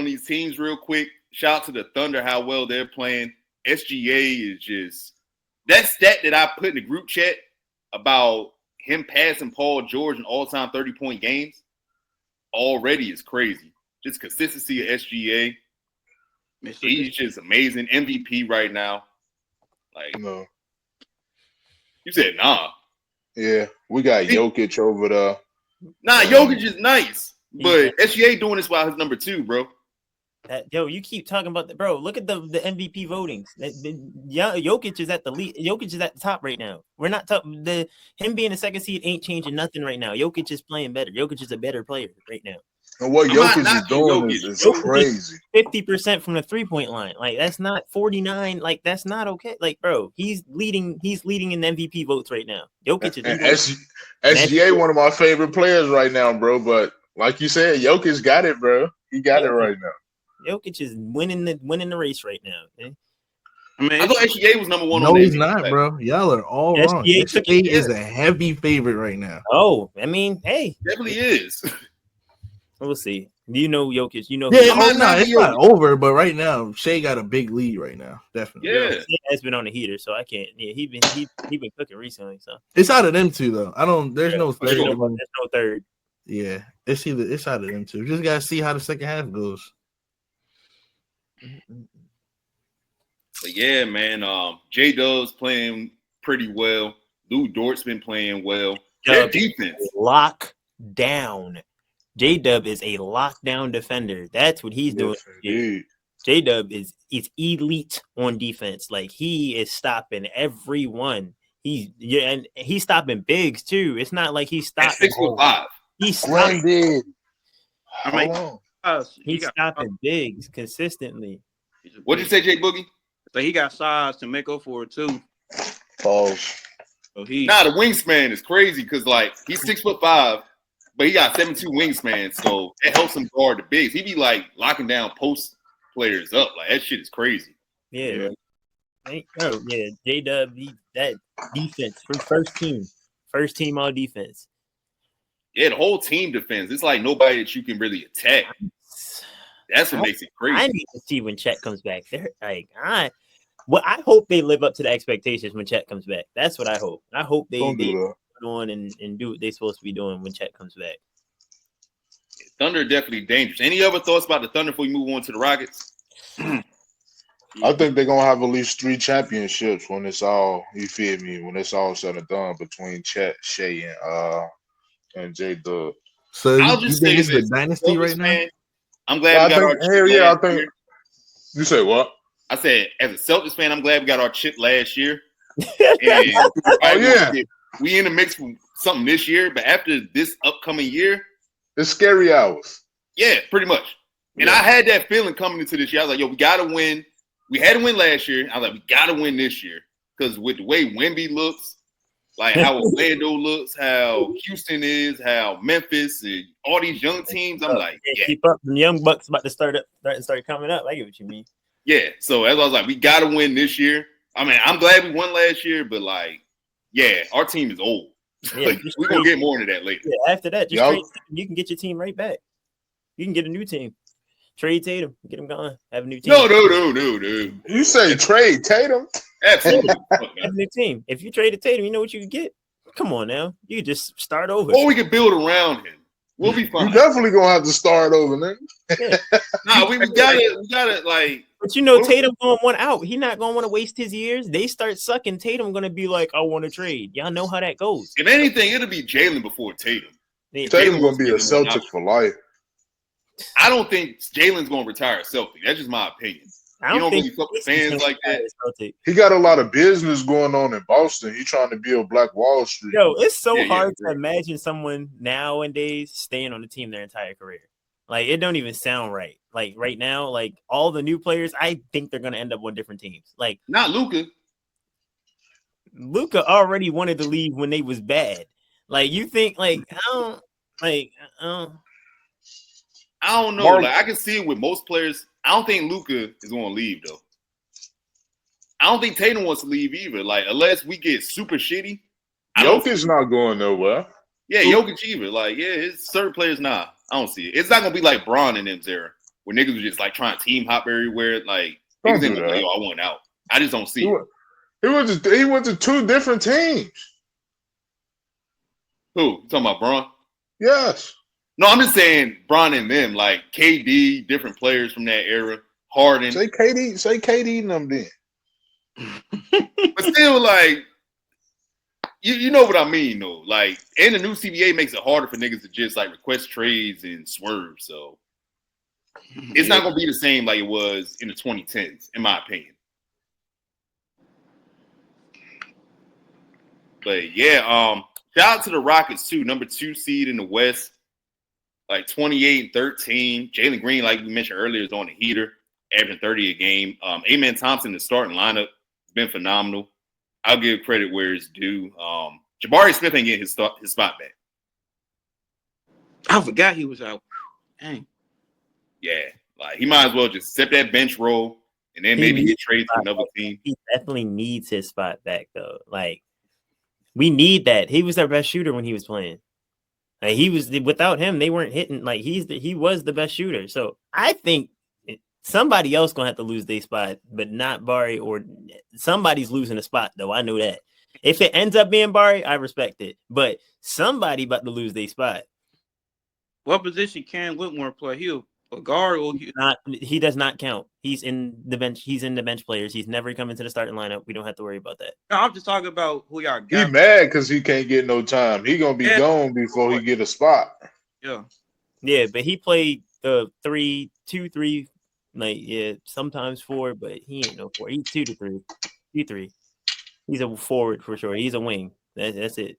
on these teams real quick. Shout out to the Thunder, how well they're playing. SGA is just that stat that I put in the group chat about him passing Paul George in all-time 30-point games already is crazy. Just consistency of SGA. He's just amazing. MVP right now. Like, no. You said nah. Yeah, we got Jokic over there. Nah, Jokic is nice, but SGA doing this while his number 2, bro. You keep talking about that, bro. Look at the MVP votings. Jokic is at the lead. Jokic is at the top right now. We're not talking him being the second seed ain't changing nothing right now. Jokic is playing better. Jokic is a better player right now. And what Jokic is doing is crazy. 50% from the 3-point line. Like that's not 49. Like that's not okay. Like, bro, he's leading in MVP votes right now. Jokic is SGA, one of my favorite players right now, bro. But like you said, Jokic got it, bro. He got it right now. Jokic is winning the race right now. Okay? I mean, I thought SGA was number 1. No, he's not, bro. Y'all are all wrong. SGA is a heavy favorite right now. Oh, I mean, hey, definitely is. We'll see. You know Jokic. You know, it's not over, but right now, Shea got a big lead right now. Definitely. Yeah, Shea has been on the heater, so I can't. Yeah, he been cooking recently. So it's out of them two, though. There's no third. There's no third. Yeah, it's out of them two. Just gotta see how the second half goes. But yeah, man. J-Dub's playing pretty well. Lou Dort's been playing well. Their defense lock down. J-Dub is a lockdown defender. That's what he's doing. J-Dub is elite on defense. Like he is stopping everyone. He's stopping bigs too. It's not like he's stopping 6'5". He's stopping. He's stopping bigs consistently. What did you say, Jay Boogie? So he got size to make up for it too. Oh, so the wingspan is crazy because like he's 6'5", but he got 7'2" wingspan, so it helps him guard the bigs. He be like locking down post players up. Like that shit is crazy. Yeah. J-Dub, that defense from first team all defense. Yeah, the whole team defense. It's like nobody that you can really attack. That's what makes it crazy. I need to see when Chet comes back. They're like, I hope they live up to the expectations when Chet comes back. That's what I hope. I hope they go on and do what they're supposed to be doing when Chet comes back. Thunder definitely dangerous. Any other thoughts about the Thunder before we move on to the Rockets? I think they're gonna have at least 3 championships when it's all, you feel me, when it's all said and done between Chet, Shea, and J-Dub. So you think it's the dynasty right now? I'm glad we got our chip I think. You say what? I said, as a Celtics fan, I'm glad we got our chip last year. We in the mix for something this year, but after this upcoming year, it's scary hours. Yeah, pretty much. And I had that feeling coming into this year. I was like, yo, we got to win. We had to win last year. I was like, we got to win this year. Because with the way Wemby looks, like how Orlando looks, how Houston is, how Memphis, and all these young teams, I'm like, keep up. The young Bucks about to start coming up. I get what you mean. Yeah. So as I was like, we got to win this year. I mean, I'm glad we won last year, but like, yeah, our team is old. Yeah, like, we're going to get more into that later. Yeah, after that, trade, you can get your team right back. You can get a new team. Trade Tatum. Get him going. Have a new team. No. You say trade Tatum? Absolutely. Have a new team. If you traded Tatum, you know what you could get? Come on now. You could just start over. Or we could build around him. We'll be fine. You definitely going to have to start over, man. Yeah. We gotta like. But you know, Tatum going to want out. He's not going to want to waste his years. They start sucking. Tatum going to be like, I want to trade. Y'all know how that goes. If anything, it'll be Jalen before Tatum. Tatum going to be a Celtic for life. I don't think Jalen's going to retire a Celtic. That's just my opinion. You don't really fuck with fans like that. He got a lot of business going on in Boston. He's trying to build Black Wall Street. Yo, it's so hard to imagine someone nowadays staying on the team their entire career. Like, it don't even sound right. Like, right now, like, all the new players, I think they're going to end up on different teams. Like, not Luka. Luka already wanted to leave when they was bad. Like, you think, like, I don't know. Like, I can see it with most players. I don't think Luka is going to leave, though. I don't think Tatum wants to leave either. Like, unless we get super shitty. Jokic's not going nowhere. Yeah, Jokic either. Like, yeah, his certain players, nah. I don't see it. It's not going to be like Bron in them's era, where niggas was just like trying to team hop everywhere. Like Don't niggas do ain't gonna that. like, yo, I want out. I just don't see He it. He went to 2 different teams. Who? You talking about Bron? Yes. No, I'm just saying Bron and them, like KD, different players from that era. Harden. Say KD and them then. But still, like, you know what I mean, though. Like, and the new CBA makes it harder for niggas to just like request trades and swerve. So it's not gonna be the same like it was in the 2010s, in my opinion. But yeah, shout out to the Rockets too, number 2 seed in the West, like 28-13. Jalen Green, like we mentioned earlier, is on the heater, averaging 30 a game. Amen Thompson, the starting lineup, has been phenomenal. I'll give credit where it's due. Jabari Smith ain't getting his spot back. I forgot he was out. Dang. Yeah, like he might as well just accept that bench role and then maybe get traded to another team. He definitely needs his spot back though. Like we need that. He was our best shooter when he was playing. Like he was without him, they weren't hitting. Like he was the best shooter. So I think somebody else gonna have to lose their spot, but not Bari, or somebody's losing a spot though. I know that. If it ends up being Bari, I respect it. But somebody about to lose their spot. What position can Whitmore play? He'll a guard or he does not count. He's in the bench. He's in the bench players. He's never come into the starting lineup. We don't have to worry about that. No, I'm just talking about who y'all He got. mad because he can't get no time. He gonna be gone before he get a spot. Yeah, but he played 3, 2, 3, like sometimes 4, but he ain't no 4. He's 2 to 3, 2, 3. He's a forward for sure. He's a wing. That's it.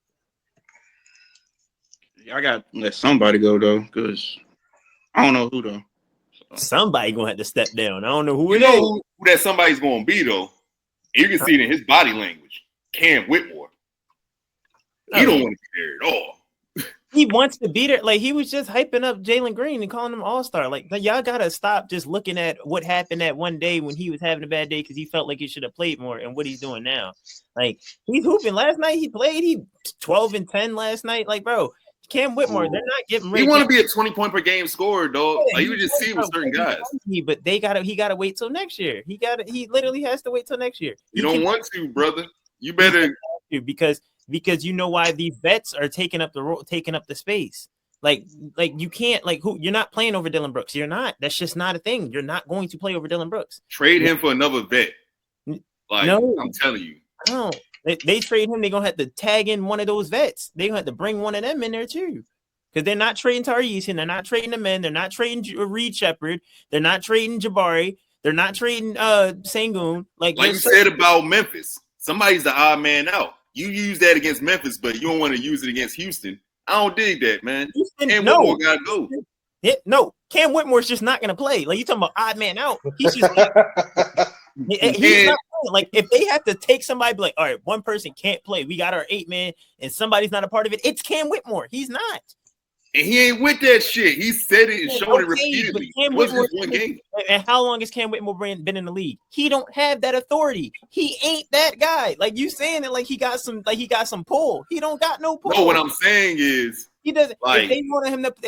I got to let somebody go though, because I don't know who though. Somebody gonna have to step down. I don't know who you it know is. who that somebody's gonna be though. You can see it in his body language. Cam Whitmore. He don't want to be there at all. He wants to be there. Like he was just hyping up Jalen Green and calling him all-star. Like y'all gotta stop just looking at what happened that one day when he was having a bad day because he felt like he should have played more and what he's doing now. Like he's hooping. Last night he played. He 12 and 10 last night. Like bro, Cam Whitmore, they're not getting ready. He want to be a 20-point per game scorer, dog. Yeah, like you just see with certain guys. But he gotta wait till next year. He literally has to wait till next year. You don't want to, brother. You better because you know why these vets are taking up the space. Like you can't you're not playing over Dylan Brooks. You're not. That's just not a thing. You're not going to play over Dylan Brooks. Trade him for another vet. Like no, I'm telling you. No. They trade him, they're gonna have to tag in one of those vets. They're gonna have to bring one of them in there too. Because they're not trading Tyrese and they're not trading the men, they're not trading Reed Shepard, they're not trading Jabari, they're not trading Sengun. Like you said about Memphis, somebody's the odd man out. You use that against Memphis, but you don't want to use it against Houston. I don't dig that, man. Cam Whitmore gotta go. No, Cam Whitmore's just not gonna play. Like you talking about odd man out. He's just he's not playing. Like if they have to take somebody, like, all right, one person can't play. We got our 8-man, and somebody's not a part of it. It's Cam Whitmore. He's not. And he ain't with that shit. He said it and showed it repeatedly. It wasn't just one game. And how long has Cam Whitmore been in the league? He don't have that authority. He ain't that guy. Like you saying it like he got some pull. He don't got no pull. No, what I'm saying is he doesn't. Like, if they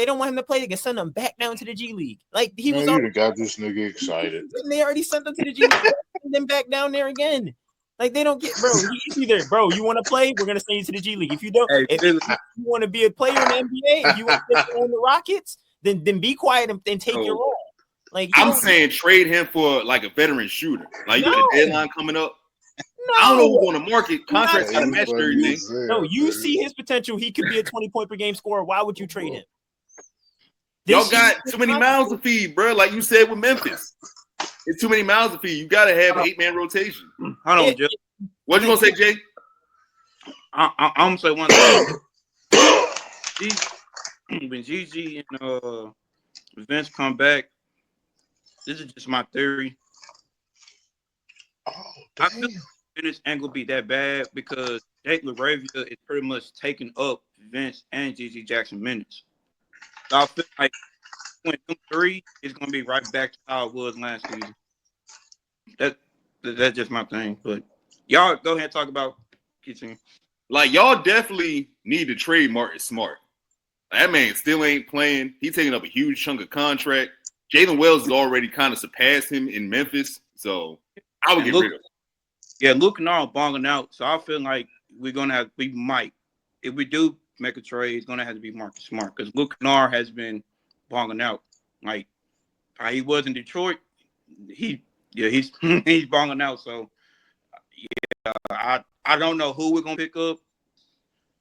don't want him to play, they can send him back down to the G League. Like he was already got this nigga excited. And they already sent him to the G League. Send them back down there again. Like they don't get, bro. He's either, bro, you want to play, we're gonna send you to the G League. If you don't, if you want to be a player in the NBA, if you want to play on the Rockets, then be quiet and take your role. Like I'm saying, trade him for like a veteran shooter. Like you got a deadline coming up. No. I don't know who's on the market. Contracts got to match everything. No, you see his potential. He could be a 20-point per game scorer. Why would you trade him? Y'all got too many mouths to feed, bro. Like you said with Memphis. It's too many mouths to feed. You got to have 8-man rotation. Hold on, Jay. What you gonna say, Jay? I'm gonna say one thing. When Gigi and Vince come back, this is just my theory. I feel this ain't gonna be that bad because Jake LaRavia is pretty much taking up Vince and Gigi Jackson minutes. So I feel like when them 3, it's gonna be right back to how it was last season. That's just my thing. But y'all go ahead and talk about kitchen. Like y'all definitely need to trade Marcus Smart. That man still ain't playing. He's taking up a huge chunk of contract. Jalen Wells has already kind of surpassed him in Memphis, so I would get rid of him. Yeah, Luke Kennard bonging out, so I feel like we might, if we do make a trade, it's gonna have to be Marcus Smart because Luke Kennard has been bonging out. Like how he was in Detroit, he's he's bonging out. So I don't know who we're gonna pick up.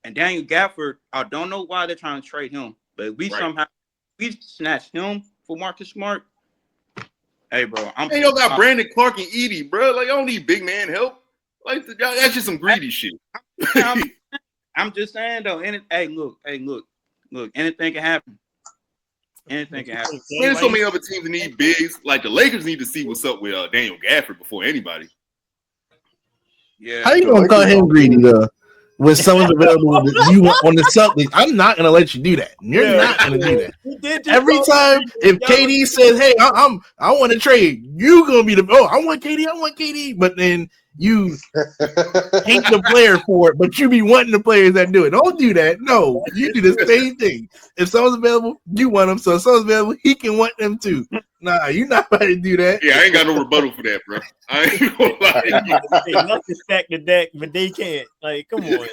And Daniel Gafford, I don't know why they're trying to trade him, but if we snatch him for Marcus Smart. Hey, bro, y'all got Brandon Clark and Edie, bro. Like, I don't need big man help. Like, that's just some greedy shit. I'm just saying though. Look, anything can happen. Anything can happen. There's so many other teams that need bigs. Like the Lakers need to see what's up with Daniel Gafford before anybody. Yeah. How you gonna call him greedy though? When someone's available you want on the Celtics, I'm not gonna let you do that. You're not gonna do that. Every time if KD says, "Hey, I want to trade," you gonna be I want KD, but then you hate the player for it, but you be wanting the players that do it. Don't do that. No, you do the same thing. If someone's available, you want them. So if someone's available, he can want them too. Nah, you're not about to do that. Yeah, I ain't got no rebuttal for that, bro. I ain't gonna lie. They love to stack the deck, but they can't. Like, come on.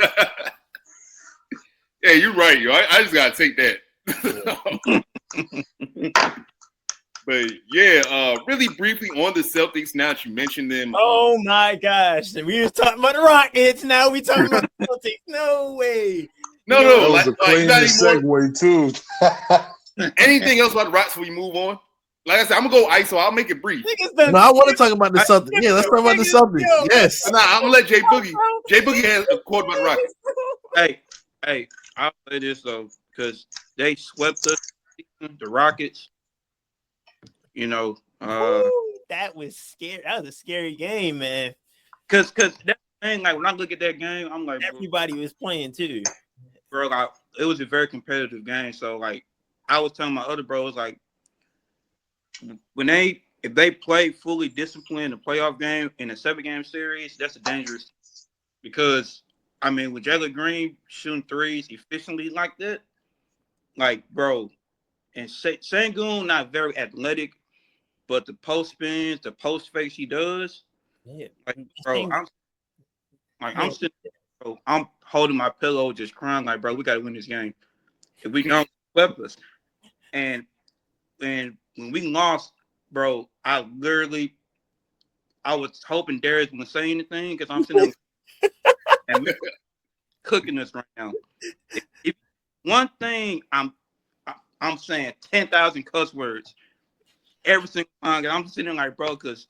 Yeah, you're right, yo. I just gotta take that. But yeah, really briefly on the Celtics. Now that you mentioned them. Oh my gosh, we was talking about the Rockets. Now we talking about the Celtics. No way. No. That was a cleanest segue too. Anything else about the Rockets before we move on? Like I said, I'm gonna go ISO. I'll make it brief. No, I want to talk about the Celtics. Yeah, let's talk about the Celtics. Yes. Nah, I'm gonna let Jay Boogie. Jay Boogie has a quote about the Rockets. Hey, I'll say this though, because they swept us, the Rockets. You know, that was scary. That was a scary game, man. Cause that thing, like when I look at that game, I'm like, everybody was playing too, bro. Like, it was a very competitive game. So like, I was telling my other bros, like, if they play fully disciplined a playoff game in a 7-game series, that's a dangerous. Because I mean, with Jalen Green shooting threes efficiently like that, like, bro, and Sengun not very athletic. But the post spins, the post fakes he does, like, bro, I'm sitting there, bro, I'm holding my pillow, just crying, like, bro, we gotta win this game. If we don't sweep us, and when we lost, bro, I was hoping Darius wouldn't say anything because I'm sitting there and we're cooking this right now. If one thing I'm saying 10,000 cuss words. Every single time, I'm sitting there like, bro, because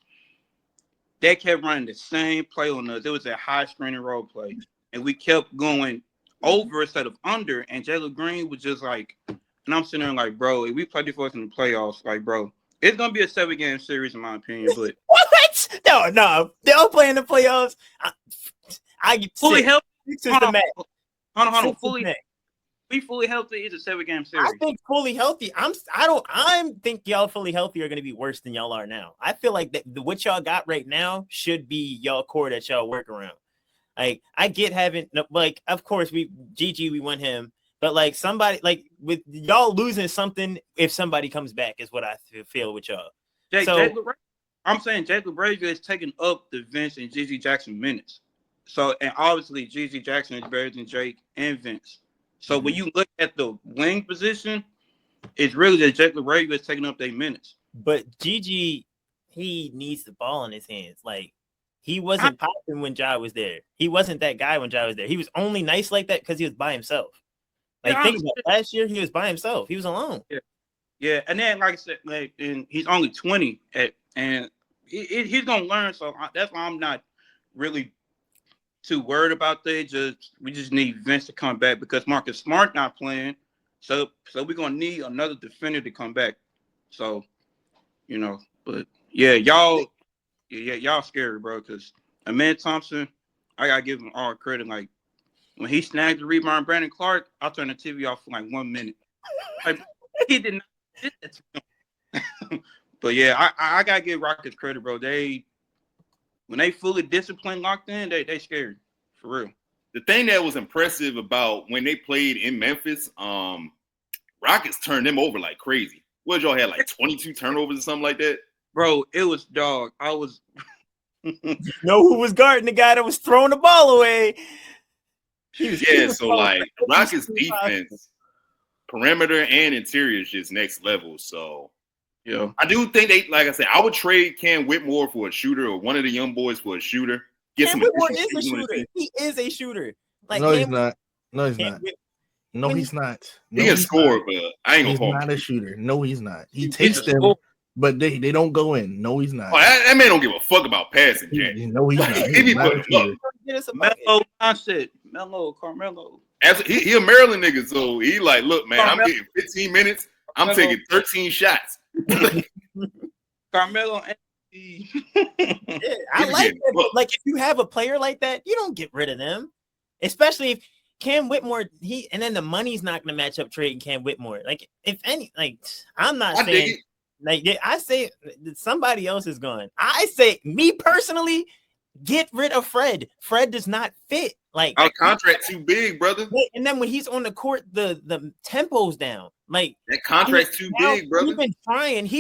they kept running the same play on us. It was a high screen and roll play, and we kept going over instead of under. And Jalen Green was just like, and I'm sitting there like, bro, if we play this for us in the playoffs, like, bro, it's gonna be a 7-game series in my opinion. But what? No, they'll play in the playoffs. I get fully healthy. Hold on, fully healthy is a 7-game series. I think fully healthy. I think y'all fully healthy are going to be worse than y'all are now. I feel like what y'all got right now should be y'all core that y'all work around. Like, I get having, like, of course we want him, but like somebody, like, with y'all losing something if somebody comes back is what I feel with y'all. I'm saying Jacob Brazier is taking up the Vince and Gigi Jackson minutes. So, and obviously Gigi Jackson is better than Jake and Vince. So when you look at the wing position, it's really that Jacob Brazier is taking up their minutes. But Gigi, he needs the ball in his hands. Like, he wasn't popping when Ja was there. He wasn't that guy when Ja was there. He was only nice like that because he was by himself. Like, think about last year, he was by himself. He was alone. Yeah. And then, like I said, like, and he's only 20, and he's gonna learn. So that's why I'm not really too worried about that. We just need Vince to come back because Marcus Smart not playing. So we're gonna need another defender to come back. So, you know, but yeah, y'all scary, bro. Because Amen Thompson, I gotta give him all credit. Like, when he snagged the rebound, Brandon Clark, I'll turn the TV off for like 1 minute. Like, he did not do that to him. But yeah, I gotta give Rockets credit, bro. When they fully disciplined, locked in, they scared for real. The thing that was impressive about when they played in Memphis, Rockets turned them over like crazy. What y'all had like 22 turnovers or something like that? Bro, it was dog. I was. You know who was guarding the guy that was throwing the ball away? So like Rockets defense, perimeter and interior is just next level. So yeah, I do think they, like I said, I would trade Cam Whitmore for a shooter or one of the young boys for a shooter. Cam Whitmore is a shooter. He is a shooter. Like no, he's not. No, he's not. No, he's not. He can score, but I ain't gonna call him. He's not a shooter. No, he's not. He takes them, but they don't go in. No, he's not. Oh, that man don't give a fuck about passing, Jack. No, he's not. He be putting him up. Melo, I said Melo, Carmelo. He a Maryland nigga, so he like, look, man, I'm getting 15 minutes. I'm taking 13 shots. Carmelo. Yeah, I like it. But like, if you have a player like that, you don't get rid of them, especially if Cam Whitmore. And then the money's not going to match up trading Cam Whitmore. Like, if any, like, I'm not saying. Like, I say somebody else is gone. I say, me personally, get rid of Fred. Fred does not fit. Like, our contract too big, brother. And then when he's on the court, the tempo's down. Like, that contract's too big, brother. He's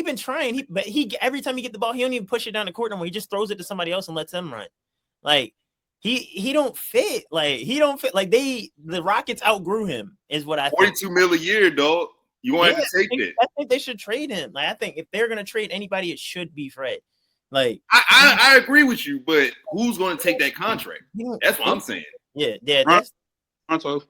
been trying. But every time he get the ball, he don't even push it down the court no more. He just throws it to somebody else and lets them run. Like, he don't fit. Like, he don't fit. Like, the Rockets outgrew him, is what I think. $42 million a year, dog. You want to take it? I think they should trade him. Like, I think if they're gonna trade anybody, it should be Fred. Like, I agree with you, but who's going to take that contract? That's what I'm saying. Yeah. That's Toronto.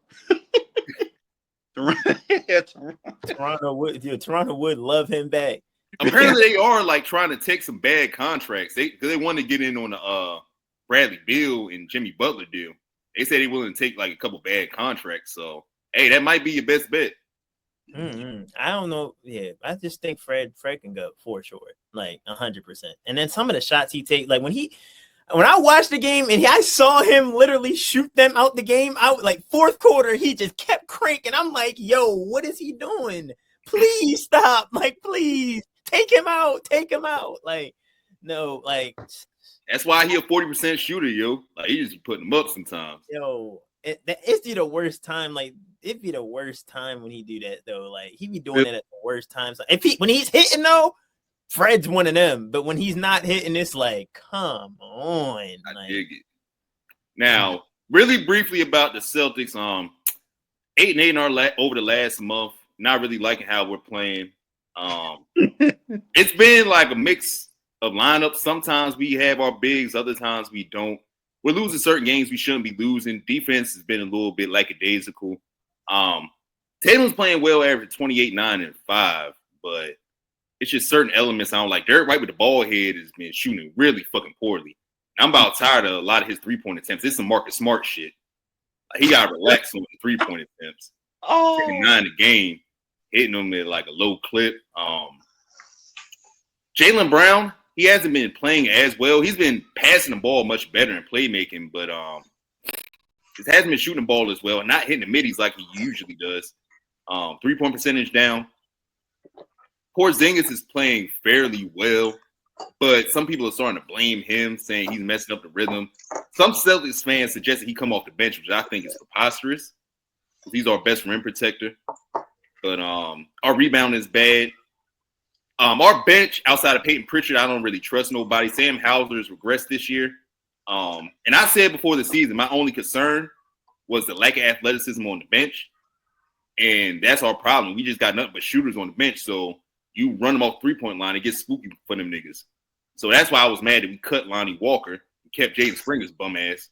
Toronto would love him back. Apparently, they are like trying to take some bad contracts. They want to get in on the Bradley Beal and Jimmy Butler deal. They say they're willing to take like a couple bad contracts. So, hey, that might be your best bet. I don't know. Yeah, I just think Fred can go for sure, like 100%. And then some of the shots he takes, like when I watched the game and I saw him literally shoot them out the game out, like fourth quarter, he just kept cranking. I'm like, yo, what is he doing? Please stop. Like, please take him out. Like, no, like, that's why he a 40% shooter, yo. Like, he just putting them up sometimes. Yo, it's the worst time. Like, it'd be the worst time when he do that though. Like, he be doing it at the worst times. Like, when he's hitting though, Fred's one of them. But when he's not hitting, it's like, come on. I dig it. Now, really briefly about the Celtics. 8-8 over the last month. Not really liking how we're playing. It's been like a mix of lineups. Sometimes we have our bigs, other times we don't. We're losing certain games we shouldn't be losing. Defense has been a little bit lackadaisical. Tatum's playing well, average 28, 9, and 5, but it's just certain elements I don't like. Derek White with the ball head has been shooting really fucking poorly. I'm about tired of a lot of his three-point attempts. This is some Marcus Smart shit. Like, he got to relax on the three-point attempts. Taking 9 a game, hitting them at like a low clip. Jaylen Brown, he hasn't been playing as well. He's been passing the ball much better in playmaking, but he hasn't been shooting the ball as well and not hitting the middies like he usually does. 3-point percentage down. Porzingis is playing fairly well, but some people are starting to blame him, saying he's messing up the rhythm. Some Celtics fans suggest that he come off the bench, which I think is preposterous. He's our best rim protector. But our rebound is bad. Our bench, outside of Peyton Pritchard, I don't really trust nobody. Sam Hauser's regressed this year. And I said before the season, my only concern was the lack of athleticism on the bench. And that's our problem. We just got nothing but shooters on the bench. So you run them off three-point line, it gets spooky for them niggas. So that's why I was mad that we cut Lonnie Walker and kept Jaden Springer's bum ass.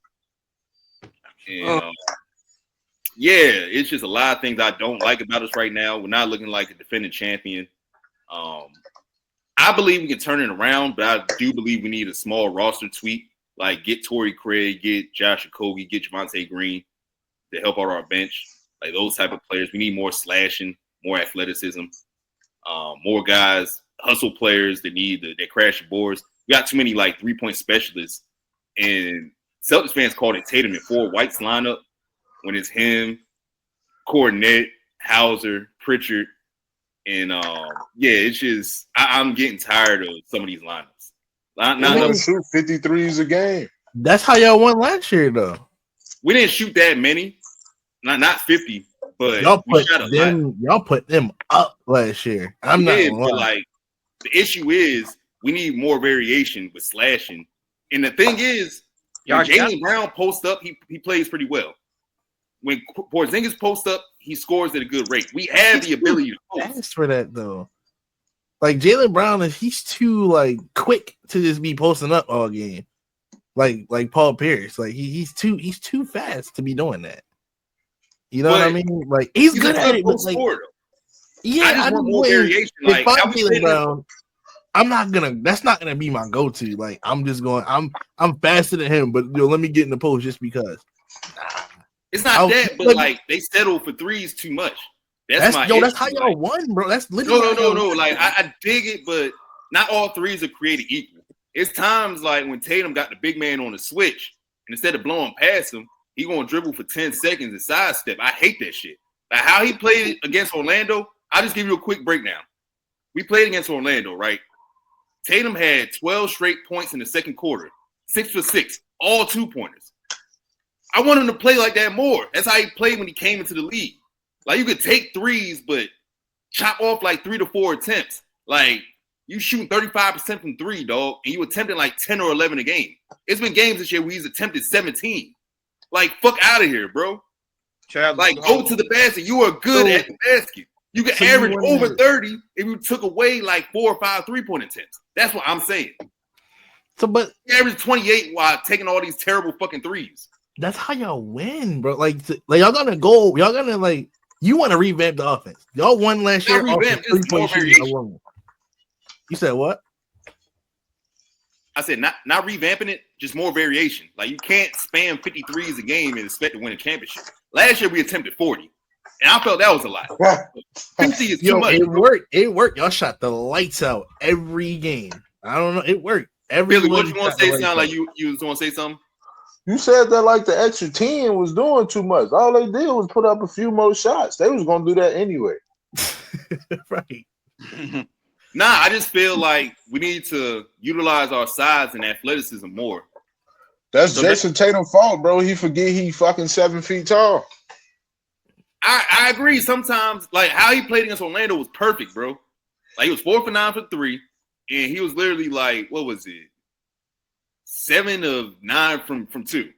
And yeah, it's just a lot of things I don't like about us right now. We're not looking like a defending champion. I believe we can turn it around, but I do believe we need a small roster tweak. Like, get Torrey Craig, get Josh Okogie, get Javonte Green to help out our bench. Like, those type of players. We need more slashing, more athleticism, more guys, hustle players that crash the boards. We got too many, like, three-point specialists. And Celtics fans called it Tatum and 4 Whites lineup when it's him, Cornette, Hauser, Pritchard. And, it's just I'm getting tired of some of these lineups. Not shoot 53s a game. That's how y'all won last year, though. We didn't shoot that many. Not 50. But y'all put them up last year. I'm not gonna lie. Like the issue is we need more variation with slashing. And the thing is, when Jaylen Brown posts up, he plays pretty well. When Porzingis posts up, he scores at a good rate. We have the ability to post. For that though. Like Jaylen Brown, he's too like quick to just be posting up all game. Like Paul Pierce. Like he's too fast to be doing that. You know what I mean? Like he's good at it, but like, yeah, I want more variation. Like Jaylen Brown, that's not gonna be my go-to. Like I'm faster than him, but let me get in the post just because. It's not that, but like they settle for threes too much. That's how y'all won, bro. That's literally no. Like I dig it, but not all threes are created equal. It's times like when Tatum got the big man on the switch, and instead of blowing past him, he gonna dribble for 10 seconds and sidestep. I hate that shit. Like how he played against Orlando. I'll just give you a quick breakdown. We played against Orlando, right? Tatum had 12 straight points in the second quarter, 6 for 6, all 2-pointers. I want him to play like that more. That's how he played when he came into the league. Like you could take threes, but chop off like 3 to 4 attempts. Like you shooting 35% from 3, dog, and you attempting like 10 or 11 a game. It's been games this year where he's attempted 17. Like fuck out of here, bro. Like go to the basket. You are good at the basket. You can average over 30 if you took away like 4 or 5 3-point attempts. That's what I'm saying. But you average 28 while taking all these terrible fucking threes. That's how y'all win, bro. Like y'all gonna go. Y'all gonna like. You want to revamp the offense. Y'all won last year. You said what? I said not revamping it, just more variation. Like you can't spam 53s a game and expect to win a championship. Last year we attempted 40, and I felt that was a lot. 50 is too much. It worked. Y'all shot the lights out every game. I don't know. It worked. Really, what you want to say? Sound like you was going to say something? You said that like the extra 10 was doing too much. All they did was put up a few more shots. They was going to do that anyway. Right. Nah, I just feel like we need to utilize our size and athleticism more. That's Jason Tatum's fault, bro. He forget he fucking 7 feet tall. I agree. Sometimes, like how he played against Orlando was perfect, bro. Like he was 4 for 9 for 3, and he was literally like, what was it? 7 of 9 from 2.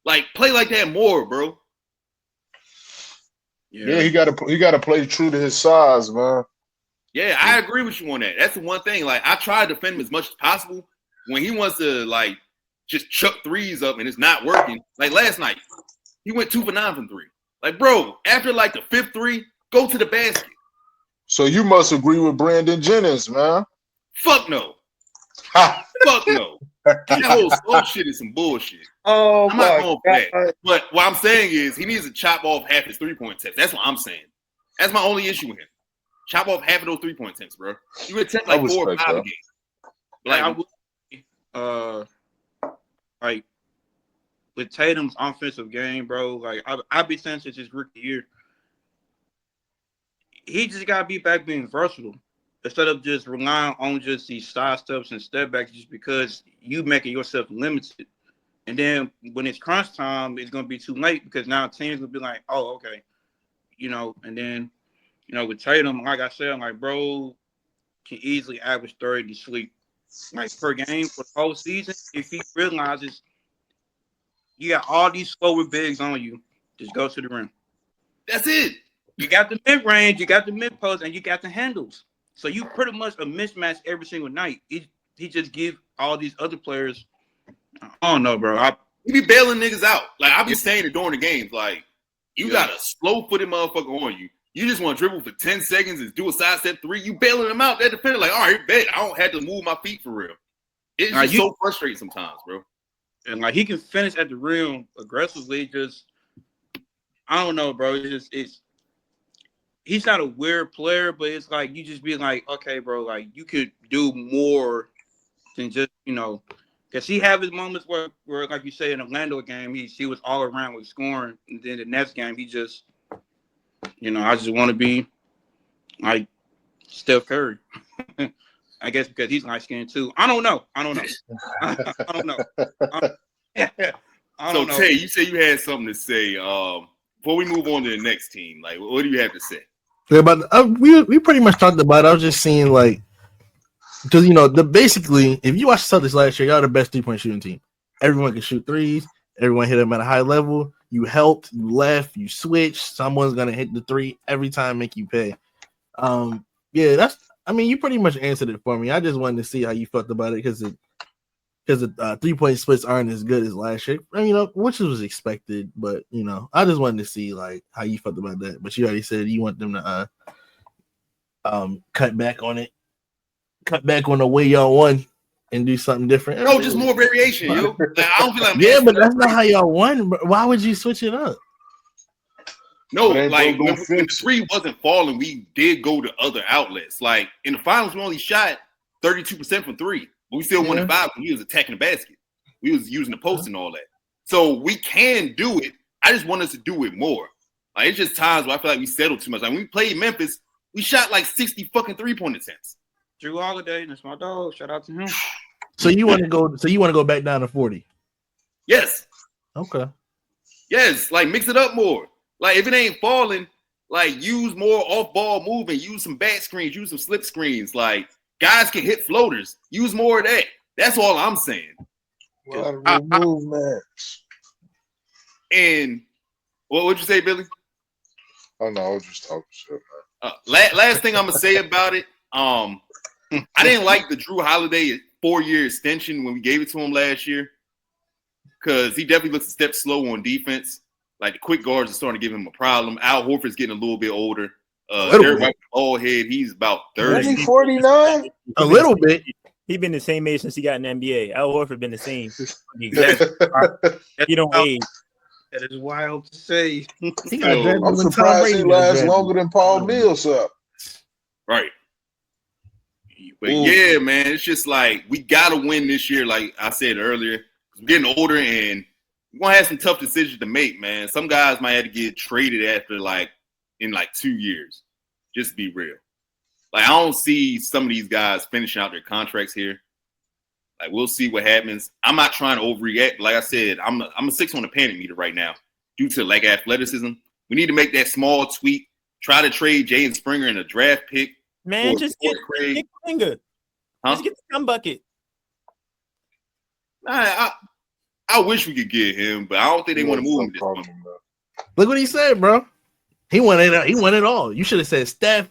Like play like that more, bro. Yeah, he gotta play true to his size, man. Yeah, I agree with you on that. That's the one thing. Like I try to defend him as much as possible. When he wants to like just chuck threes up and it's not working. Like last night, he went 2 for 9 from 3. Like, bro, after like the 5th 3, go to the basket. So you must agree with Brandon Jennings, man. Fuck no. Fuck no. That whole slow shit is some bullshit. Oh, I'm not going for that. But what I'm saying is he needs to chop off half his 3-point attempts. That's what I'm saying. That's my only issue with him. Chop off half of those 3-point attempts, bro. You attempt like 4 or 5 a game. Like with Tatum's offensive game, bro. Like I've been saying since his rookie year, he just gotta be back being versatile instead of just relying on just these side steps and step backs just because you making yourself limited. And then when it's crunch time, it's gonna be too late because now teams will be like, oh, okay, and then. With Tatum, like I said, I'm like, bro, can easily average 30 to sleep. Like, per game for the whole season, if he realizes you got all these slower bigs on you, just go to the rim. That's it. You got the mid-range, you got the mid-post, and you got the handles. So you pretty much a mismatch every single night. He just give all these other players, I don't know, bro. He be bailing niggas out. Like, I be saying it during the games. Like, you got a slow-footed motherfucker on you. You just want to dribble for 10 seconds and do a sidestep 3. You bailing them out. That defender like, all right, bet. I don't have to move my feet for real. It's just so frustrating sometimes, bro. And like he can finish at the rim aggressively. Just I don't know, bro. He's not a weird player, but it's like you just be like, okay, bro, like you could do more than just because he have his moments where like you say in Orlando game, he was all around with scoring, and then the next game he just. I just want to be like Steph Curry. I guess because he's light skinned too. I don't know. I don't know. So Tay, you say you had something to say before we move on to the next team, like, what do you have to say? Yeah, but we pretty much talked about it. I was just seeing like, because basically, if you watch the Celtics last year, y'all the best 3-point shooting team. Everyone can shoot threes. Everyone hit them at a high level. You helped, you left, you switched. Someone's gonna hit the three every time, make you pay. Yeah, you pretty much answered it for me. I just wanted to see how you felt about it because the 3-point splits aren't as good as last year. Which was expected, but I just wanted to see like how you felt about that. But you already said you want them to cut back on it, cut back on the way y'all won, and do something different. No, just more variation, yo. Like, I don't feel like but that's not how y'all won. Why would you switch it up? No, like when the three wasn't falling, we did go to other outlets. Like in the finals, we only shot 32% from three, but we still won the 5 when we was attacking the basket. We was using the post and all that. So we can do it. I just want us to do it more. Like it's just times where I feel like we settled too much. Like when we played Memphis, we shot like 60 fucking 3-point attempts. Drew Holiday, that's my dog. Shout out to him. So you want to go back down to 40? Yes. Okay. Yes, like mix it up more. Like if it ain't falling, like use more off-ball movement, use some back screens, use some slip screens. Like guys can hit floaters. Use more of that. That's all I'm saying. Movements. And what'd you say, Billy? Oh no, I was just talking shit, man. Last thing I'm gonna say about it, I didn't like the Drew Holiday 4-year extension when we gave it to him last year because he definitely looks a step slow on defense. Like the quick guards are starting to give him a problem. Al Horford's getting a little bit older. Derek White, bald head, he's about 30. Is he 49? A little bit. He's been the same age since he got in the NBA. Al Horford been the same. Exactly. You don't age. That is wild to say. I'm surprised he lasts longer than Paul Millsap. Right. But yeah, man, it's just like we gotta win this year. Like I said earlier, we're getting older and we're gonna have some tough decisions to make, man. Some guys might have to get traded after in 2 years. Just to be real. Like I don't see some of these guys finishing out their contracts here. Like we'll see what happens. I'm not trying to overreact. Like I said, I'm a 6 on the panic meter right now due to lack of athleticism. We need to make that small tweak. Try to trade Jaden Springer in a draft pick. Man, just get Kuminga. Just get the scum bucket. I wish we could get him, but I don't think they want to move him this month. Look what he said, bro. He won it. He won it all. You should have said Steph.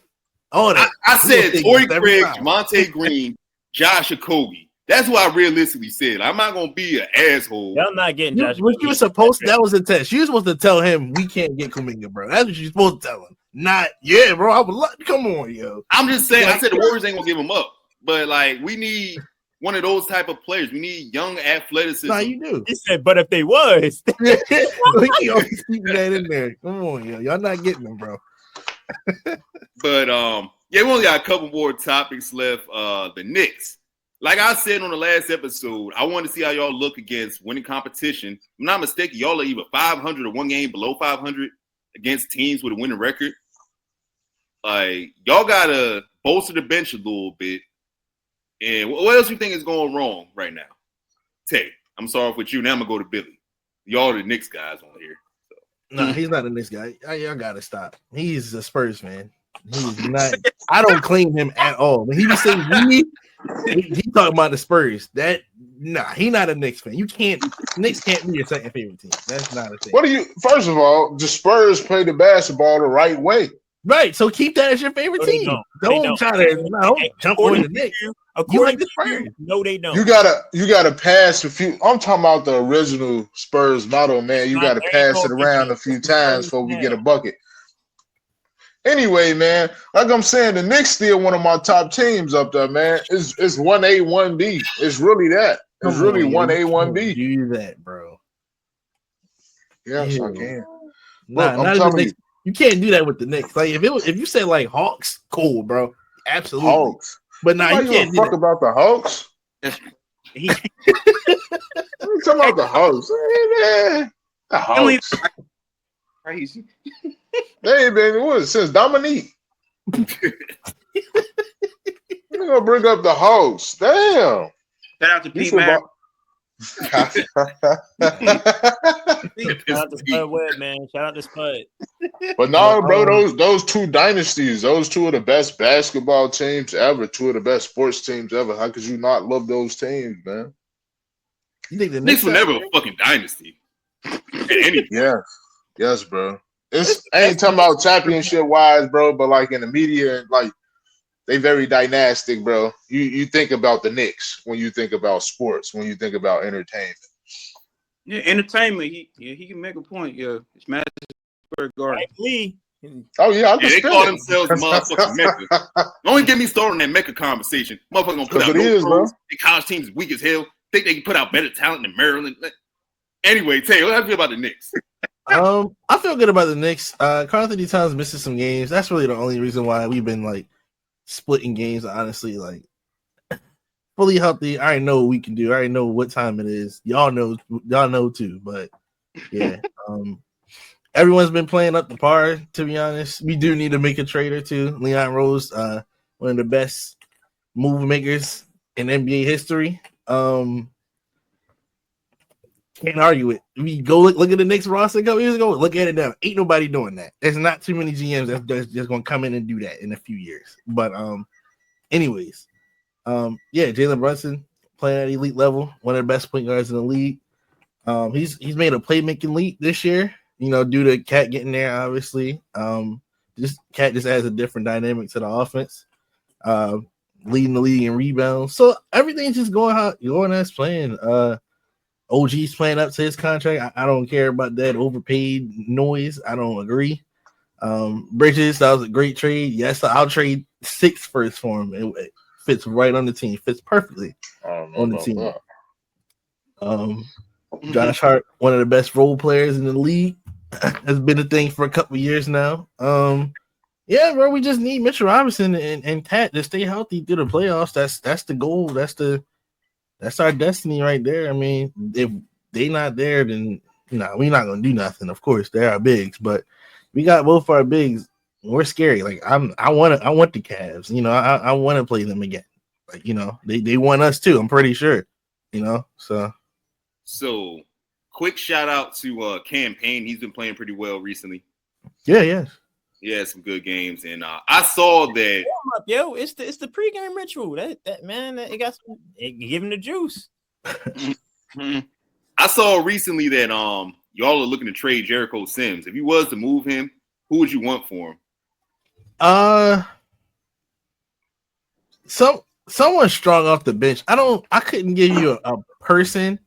All that. I said Torrey Craig, Javonte Green, Josh Okogie. That's what I realistically said. I'm not gonna be an asshole. I'm not getting Josh. What you were supposed to, that was a test. You were supposed to tell him we can't get Kuminga, bro. That's what you're supposed to tell him. Not, yeah, bro. I would love. Come on, yo. I'm just saying. I said the Warriors ain't gonna give him up, but like we need one of those type of players. We need young athleticism. Nah, you do. He said, but if they was, he always keep that in there. Come on, yo. Y'all not getting them, bro. But yeah, we only got a couple more topics left. The Knicks. Like I said on the last episode, I want to see how y'all look against winning competition. If I'm not mistaken, y'all are either 500 or one game below 500 against teams with a winning record. Like, y'all got to bolster the bench a little bit. And what else you think is going wrong right now? Tay, I'm sorry with you. Now I'm going to go to Billy. Y'all are the Knicks guys on here. So. No, he's not a Knicks guy. Y'all got to stop. He's a Spurs fan. He's not. I don't claim him at all. When he be saying he talking about the Spurs. He not a Knicks fan. Knicks can't be your second favorite team. That's not a thing. First of all, the Spurs play the basketball the right way. Right. So keep that as your favorite team. Don't try to jump on the Knicks. You like the Spurs. No, they don't. You gotta pass a few. I'm talking about the original Spurs motto, man. You gotta pass it around a few times before we get a bucket. Anyway, man, like I'm saying, the Knicks still one of my top teams up there, man. It's 1A, 1B. It's really that. It's really 1A, 1B. Do that, bro. Yes, I can. I'm telling you. You can't do that with the Knicks. Like if you say like Hawks, cool, bro. Absolutely. Hawks. But now you can't talk about the Hawks. You talking about the Hawks? Hey, man. The Hawks. Crazy. Hey, baby, what since Dominique? We're gonna bring up the Hawks. Damn. Shout out to Pete Mack. Shout out to Spud Webb, man. Shout out to Spud. But no, bro, those two dynasties, those two of the best basketball teams ever, two of the best sports teams ever. How could you not love those teams, man? You think the Knicks were never a fucking dynasty. Yes, bro. I ain't talking about championship wise, bro, but like in the media, like they very dynastic, bro. You think about the Knicks when you think about sports, when you think about entertainment. Yeah, entertainment. He can make a point. Yeah, it's Madison Square Garden. Lee. Oh yeah, they call themselves motherfucking Mecca. Don't get me started on that Mecca conversation. Motherfucker gonna put out no pros. The college teams is weak as hell. Think they can put out better talent than Maryland. Anyway, Tay, what do you feel about the Knicks? I feel good about the Knicks. Karl Anthony Towns missing some games. That's really the only reason why we've been like splitting games. Honestly, like fully healthy. I already know what we can do. I already know what time it is. Y'all know too. But yeah, everyone's been playing up to par. To be honest, we do need to make a trade or two. Leon Rose, one of the best move makers in NBA history. Can't argue it. We go look at the Knicks roster a couple years ago. Look at it now. Ain't nobody doing that. There's not too many GMs that's just gonna come in and do that in a few years. But anyways, Jalen Brunson playing at elite level, one of the best point guards in the league. He's made a playmaking leap this year. You know, due to Cat getting there, obviously. Cat just adds a different dynamic to the offense. Leading the league in rebounds. So everything's just going as planned. OG's playing up to his contract. I don't care about that overpaid noise. I don't agree. Bridges, that was a great trade. Yes, I'll trade 6 first for him. It fits right on the team. Fits perfectly on the team. Josh Hart, one of the best role players in the league, has been a thing for a couple years now. Yeah, bro, we just need Mitchell Robinson and Tat to stay healthy through the playoffs. That's the goal. That's our destiny right there. I mean, if they not there, then we're not gonna do nothing. Of course, they're our bigs, but we got both our bigs. We're scary. Like I want the Cavs. You know, I want to play them again. Like they want us too. I'm pretty sure. So quick shout out to Campaign. He's been playing pretty well recently. Yeah. Yeah, some good games, and I saw that. Yo, it's the pregame ritual. That man, it give him the juice. I saw recently that y'all are looking to trade Jericho Sims. If you was to move him, who would you want for him? Someone strong off the bench. I couldn't give you a person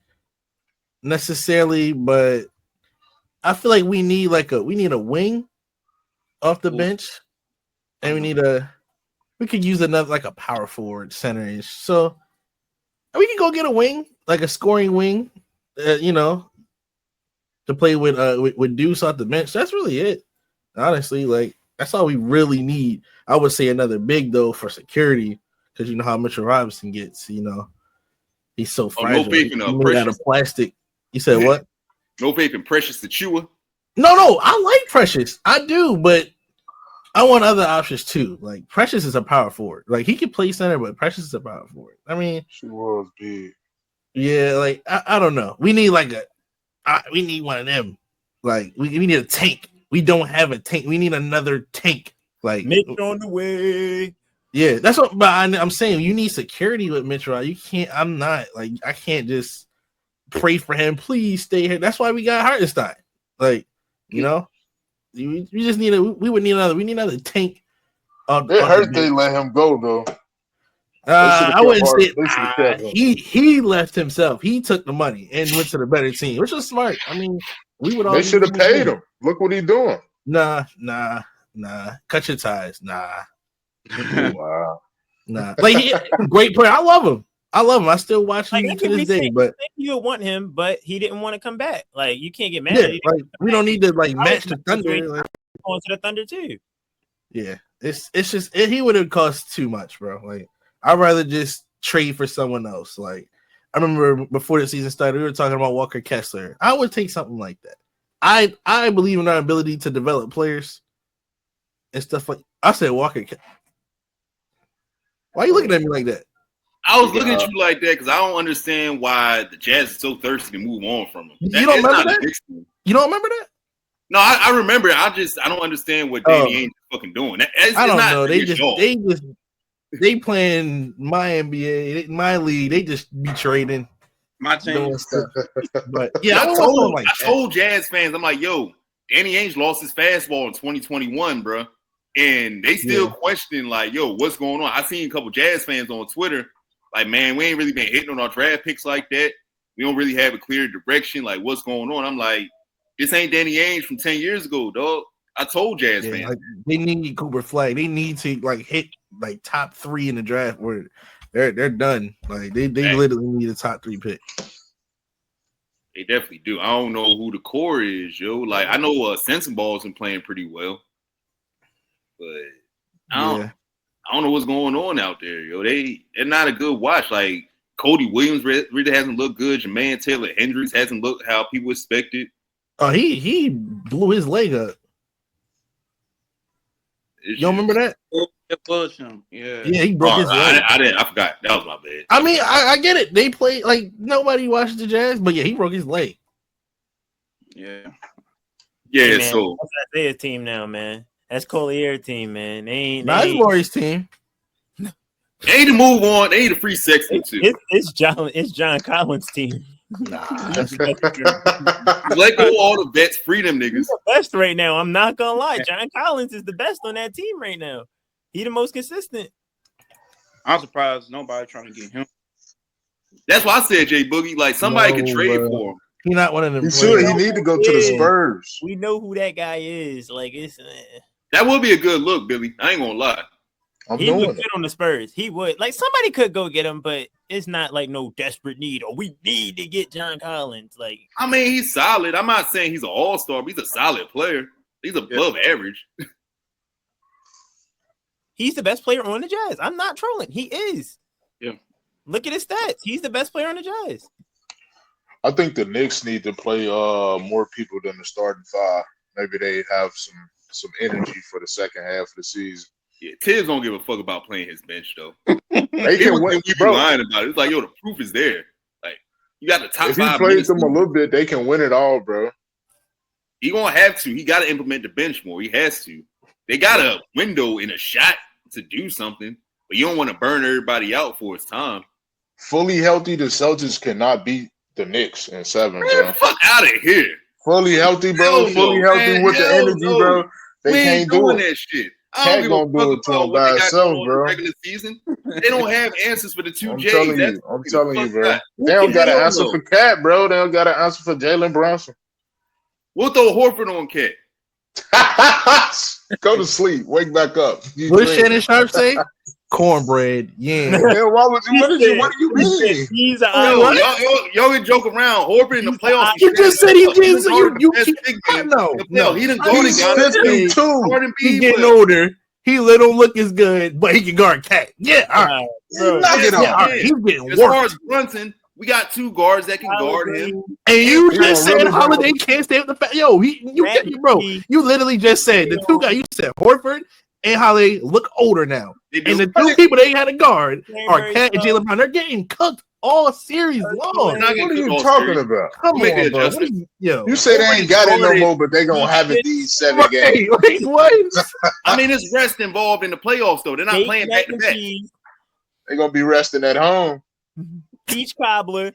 necessarily, but I feel like we need a wing off the bench, and we could use another like a power forward center-ish. So we can go get a wing, like a scoring wing, to play with Deuce off the bench. That's really it. Honestly, like that's all we really need. I would say another big though for security, because you know how Mitchell Robinson gets. He's so fragile. No faith in out of plastic. You said what? No faith in Precious Achua. No, I like Precious. I do, but I want other options too. Like Precious is a power forward. Like he can play center, but Precious is a power forward. I mean, she was big. Yeah, like I don't know. We need we need one of them. Like we need a tank. We don't have a tank. We need another tank. Like Mitch on the way. Yeah, that's what. But I'm saying you need security with Mitchell. You can't. I can't just pray for him. Please stay here. That's why we got Hartenstein. Like we just need we need another tank. It hurt they let him go though. I wouldn't say he left himself. He took the money and went to the better team, which was smart. I mean, they should have paid him. Look what he's doing. Nah. Cut your ties. Nah. Wow. Nah. Like great player. I love him. I still watch him to this day. But you would want him, but he didn't want to come back. Like you can't get mad. Yeah, like we don't need to match the Thunder. Like, going to the Thunder too. Yeah, it's just he would have cost too much, bro. Like I'd rather just trade for someone else. Like I remember before the season started, we were talking about Walker Kessler. I would take something like that. I believe in our ability to develop players and stuff like. I said Walker. Why are you looking at me like that? I was looking at you like that because I don't understand why the Jazz is so thirsty to move on from him. You don't remember that? You don't remember that? No, I remember. I don't understand what Danny Ainge is fucking doing. I don't know. They playing my NBA, my league. They just be trading my team stuff. But yeah, I told Jazz fans, I'm like, yo, Danny Ainge lost his fastball in 2021, bro, and they still question like, yo, what's going on? I seen a couple Jazz fans on Twitter like, man, we ain't really been hitting on our draft picks like that. We don't really have a clear direction. Like, what's going on? I'm like, this ain't Danny Ainge from 10 years ago, dog. I told Jazz fans. Like, they need Cooper Flag. They need to like hit like top 3 in the draft where they're done. Like they literally need a top 3 pick. They definitely do. I don't know who the core is, yo. Like I know Sensenball's been playing pretty well, but I don't know what's going on out there, yo. They're not a good watch. Like Cody Williams really hasn't looked good. Jermaine Taylor Hendricks hasn't looked how people expected. Oh, he blew his leg up. You don't remember that? It was him. Yeah, he broke his leg. I forgot. That was my bad. I mean, I get it. They play like nobody watches the Jazz, but yeah, he broke his leg. Yeah. Yeah, man, so that's Isaiah's team now, man. That's Collier's team, man. They ain't Lori's team. They need to move on. They need a free Sexton too. It's John Collins' team. Let go all the vets, free them niggas. He's the best right now. I'm not gonna lie. John Collins is the best on that team right now. He the most consistent. I'm surprised nobody trying to get him. That's why I said Jay Boogie. Like somebody can trade for him. He's not one of them. He should. He need to go to the Spurs. We know who that guy is. Like it's that would be a good look, Billy. I ain't gonna lie. He would fit on the Spurs. He would. Like somebody could go get him, but it's not like no desperate need or we need to get John Collins. Like I mean, he's solid. I'm not saying he's an all-star, but he's a solid player. He's above average. He's the best player on the Jazz. I'm not trolling. He is. Yeah. Look at his stats. He's the best player on the Jazz. I think the Knicks need to play more people than the starting 5. Maybe they have some energy for the second half of the season. Yeah, Tibbs don't give a fuck about playing his bench though. They can win, bro. Lying about it. It's like, yo, the proof is there. Like you got the top 5. If he plays them a little bit, they can win it all, bro. He gonna have to. He got to implement the bench more. He has to. They got a window in a shot to do something, but you don't want to burn everybody out for its time. Fully healthy, the Celtics cannot beat the Knicks in 7, man, bro. Fuck out of here. Fully healthy, bro. Fully healthy with the energy, bro. They can't do it. That shit. Can't gonna do it to him by himself, bro. Regular season, they don't have answers for the two I'm J's. telling you, bro. They don't got an answer for Cat, bro. They don't got an answer for Jalen Brunson. We'll throw Horford on Cat. Go to sleep. Wake back up. What did Shannon Sharp say? Cornbread. Yeah. Man, what do you mean? He's y'all can joke around. Horford in the playoffs. You just said he did. So no. He didn't go to Gun. He's getting older. He don't look as good, but he can guard Cat. Yeah, all right. He's getting as far as Brunson, we got 2 guards that can guard him. And you just said Holiday can't stay with the fact. Yo, you literally just said the 2 guys. You said Horford and Holiday look older now. And the 2 people they had to guard are Cat and Jalen Brown. They're getting cooked all series long. What are you talking about? Come on, bro. You say they ain't got it no more, but they gonna have it these 7 games. Like, what? I mean, it's rest involved in the playoffs, though. They're not playing back to back. They're gonna be resting at home. Peach cobbler.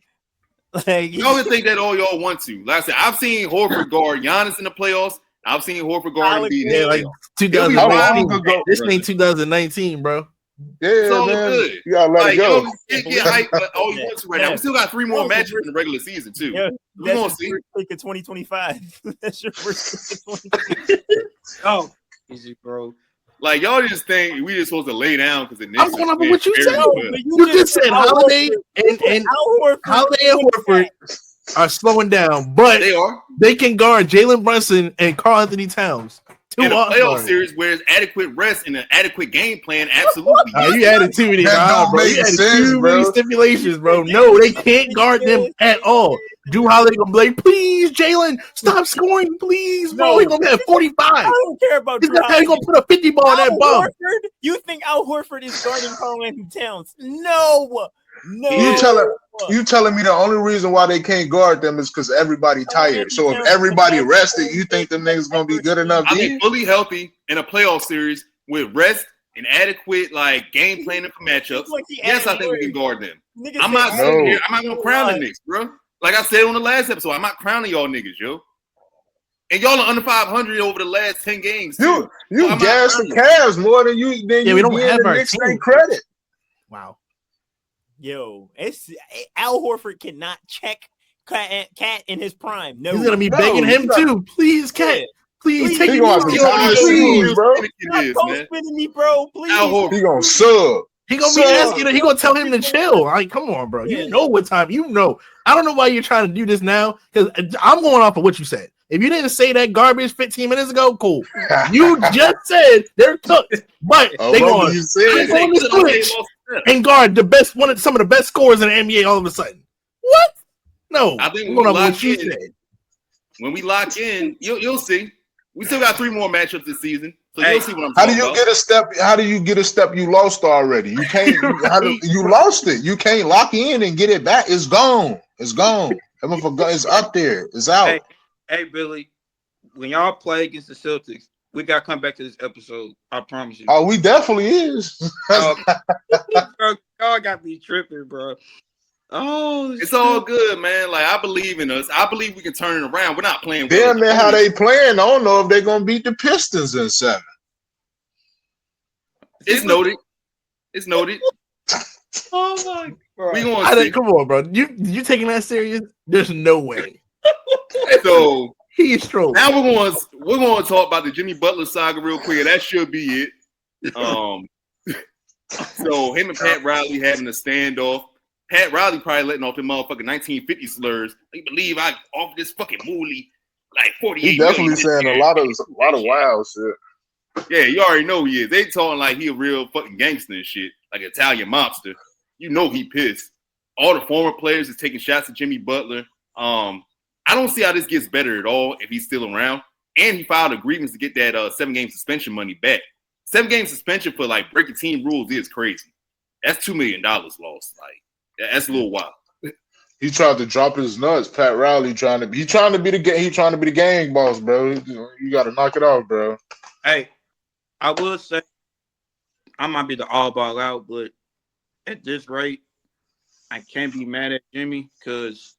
Like y'all can think that all y'all want to. Like I said, I've seen Horford guard Giannis in the playoffs. I've seen Horford guard Embiid. Like 2019. This ain't 2019, bro. Yeah, so man. Good. You gotta let it go. Get hyped all you want to right now. We still got 3 more matches in the regular season too. Yeah, we're gonna see. Pick of 2025. That's your first pick of 2025. Oh, easy, bro. Like y'all just think we just supposed to lay down because the Knicks. I'm going off of what you said. You just said Holiday and Horford are slowing down, but they can guard Jalen Brunson and Karl Anthony Towns. In a playoff series where there's adequate rest and an adequate game plan, absolutely. You added too many, bro. You added too many stipulations, bro. No, they can't guard them at all. Drew Holiday gonna be like, please, Jalen, stop scoring, please, bro. He's gonna have 45. I don't care about Drew Holiday. He's gonna put a 50 ball on that ball. You think Al Horford is guarding Karl Anthony Towns? No. No. You telling me the only reason why they can't guard them is because everybody tired. So if everybody rested, you think them niggas gonna be good enough? I think fully healthy in a playoff series with rest and adequate like game planning for matchups. Yes, I think we can guard them. I'm not sitting here. I'm not gonna crown the Knicks, bro. Like I said on the last episode, I'm not crowning y'all niggas, yo. And y'all are under 500 over the last 10 games. You gas the Cavs more than you we don't have the Knicks credit. Wow. Yo, Al Horford cannot check Cat in his prime. No, he's gonna be begging him too. Please, Cat. Please take it easy, bro. Stop spinning me, bro. Please. Al Horford. He gonna sub. He gonna be asking. He gonna tell him to chill. Like, come on, bro. You know what time. You know. I don't know why you're trying to do this now because I'm going off of what you said. If you didn't say that garbage 15 minutes ago, cool. You just said they're cooked, but they going to switch and guard some of the best scorers in the NBA all of a sudden. What? No. I think when we lock in, you'll see. We still got 3 more matchups this season, so you'll see what I'm talking about. How do you get a step you lost already? You can't. You lost it. You can't lock in and get it back. It's gone. It's gone. It's up there. It's out. Hey, Billy, when y'all play against the Celtics, we got to come back to this episode. I promise you. Oh, we definitely is. Y'all got me tripping, bro. Oh, it's all good, man. Like, I believe in us. I believe we can turn it around. We're not playing. Damn, man, how they playing? I don't know if they're going to beat the Pistons in 7. It's noted. It's noted. Oh, my God. We going to come on, bro. You taking that serious? There's no way. So he's trolling. Now we're going to talk about the Jimmy Butler saga real quick. That should be it. So him and Pat Riley having a standoff. Pat Riley probably letting off them motherfucking 1950 slurs. You believe I offered this fucking moolie like 48. He definitely saying a lot of wild shit. Yeah, you already know he is. They talking like he a real fucking gangster and shit, like an Italian mobster. You know he pissed. All the former players is taking shots at Jimmy Butler. I don't see how this gets better at all if he's still around. And he filed a grievance to get that 7-game suspension money back. 7-game suspension for like breaking team rules is crazy. That's $2 million lost. Like that's a little wild. He tried to drop his nuts. Pat Riley trying to be the gang boss, bro. You got to knock it off, bro. Hey, I will say I might be the all ball out, but at this rate, I can't be mad at Jimmy because